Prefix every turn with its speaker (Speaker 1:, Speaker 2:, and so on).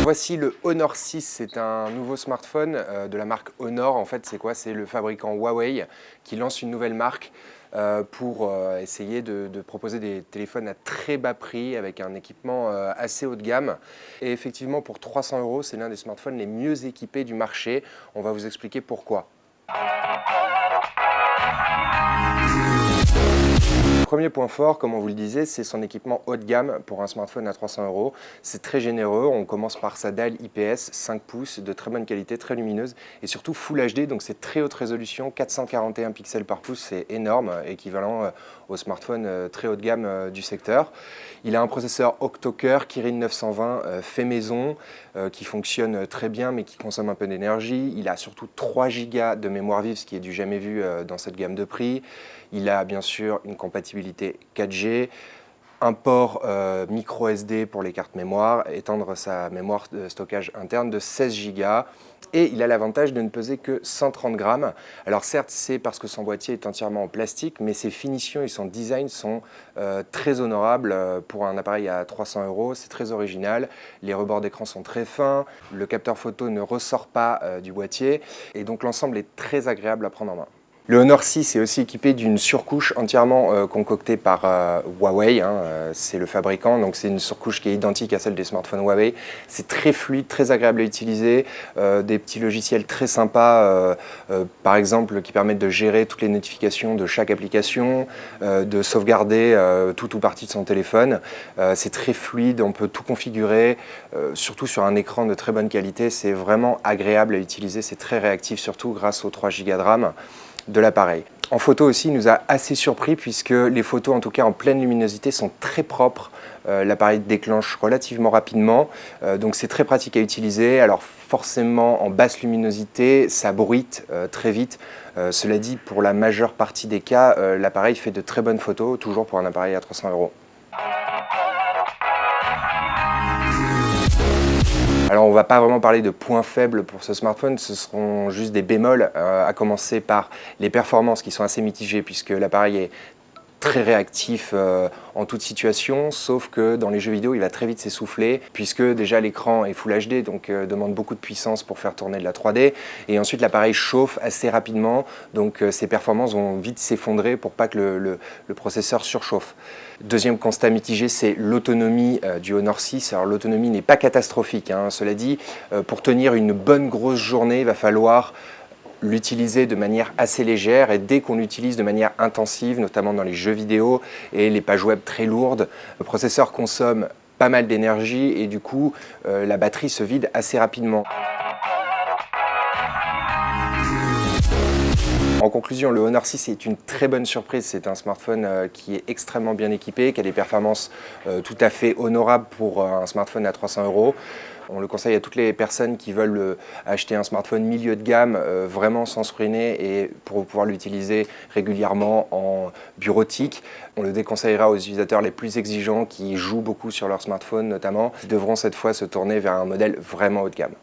Speaker 1: Voici le Honor 6, c'est un nouveau smartphone de la marque Honor. En fait, c'est quoi? C'est le fabricant Huawei qui lance une nouvelle marque pour essayer de proposer des téléphones à très bas prix avec un équipement assez haut de gamme. Et effectivement, pour 300 €, c'est l'un des smartphones les mieux équipés du marché. On va vous expliquer pourquoi. Premier point fort, comme on vous le disait, c'est son équipement haut de gamme pour un smartphone à 300 €. C'est très généreux. On commence par sa dalle IPS 5 pouces de très bonne qualité, très lumineuse et surtout Full HD, donc c'est très haute résolution, 441 pixels par pouce, c'est énorme, équivalent au smartphone très haut de gamme du secteur. Il a un processeur octo-cœur Kirin 920 fait maison qui fonctionne très bien mais qui consomme un peu d'énergie. Il a surtout 3 Go de mémoire vive, ce qui est du jamais vu dans cette gamme de prix. Il a bien sûr une compatibilité 4G, un port micro SD pour les cartes mémoire, étendre sa mémoire de stockage interne de 16 Go. Et il a l'avantage de ne peser que 130 grammes. Alors certes, c'est parce que son boîtier est entièrement en plastique, mais ses finitions et son design sont très honorables pour un appareil à 300 €. C'est très original. Les rebords d'écran sont très fins. Le capteur photo ne ressort pas du boîtier. Et donc l'ensemble est très agréable à prendre en main. Le Honor 6 est aussi équipé d'une surcouche entièrement concoctée par Huawei, c'est le fabricant, donc c'est une surcouche qui est identique à celle des smartphones Huawei. C'est très fluide, très agréable à utiliser, des petits logiciels très sympas, par exemple qui permettent de gérer toutes les notifications de chaque application, de sauvegarder tout ou partie de son téléphone. C'est très fluide, on peut tout configurer, surtout sur un écran de très bonne qualité, c'est vraiment agréable à utiliser, c'est très réactif surtout grâce aux 3 Go de RAM de l'appareil. En photo aussi, il nous a assez surpris puisque les photos, en tout cas en pleine luminosité, sont très propres. L'appareil déclenche relativement rapidement, donc c'est très pratique à utiliser. Alors forcément, en basse luminosité, ça bruite très vite. Cela dit, pour la majeure partie des cas, l'appareil fait de très bonnes photos, toujours pour un appareil à 300 €. Alors on ne va pas vraiment parler de points faibles pour ce smartphone, ce seront juste des bémols, à commencer par les performances qui sont assez mitigées puisque l'appareil est très réactif en toute situation, sauf que dans les jeux vidéo, il va très vite s'essouffler, puisque déjà l'écran est Full HD, donc demande beaucoup de puissance pour faire tourner de la 3D, et ensuite l'appareil chauffe assez rapidement, donc ses performances vont vite s'effondrer pour pas que le processeur surchauffe. Deuxième constat mitigé, c'est l'autonomie du Honor 6. Alors l'autonomie n'est pas catastrophique, cela dit, pour tenir une bonne grosse journée, il va falloir l'utiliser de manière assez légère, et dès qu'on l'utilise de manière intensive, notamment dans les jeux vidéo et les pages web très lourdes, le processeur consomme pas mal d'énergie et du coup la batterie se vide assez rapidement. En conclusion, le Honor 6 est une très bonne surprise. C'est un smartphone qui est extrêmement bien équipé, qui a des performances tout à fait honorables pour un smartphone à 300 €. On le conseille à toutes les personnes qui veulent acheter un smartphone milieu de gamme, vraiment sans se ruiner et pour pouvoir l'utiliser régulièrement en bureautique. On le déconseillera aux utilisateurs les plus exigeants qui jouent beaucoup sur leur smartphone notamment, qui devront cette fois se tourner vers un modèle vraiment haut de gamme.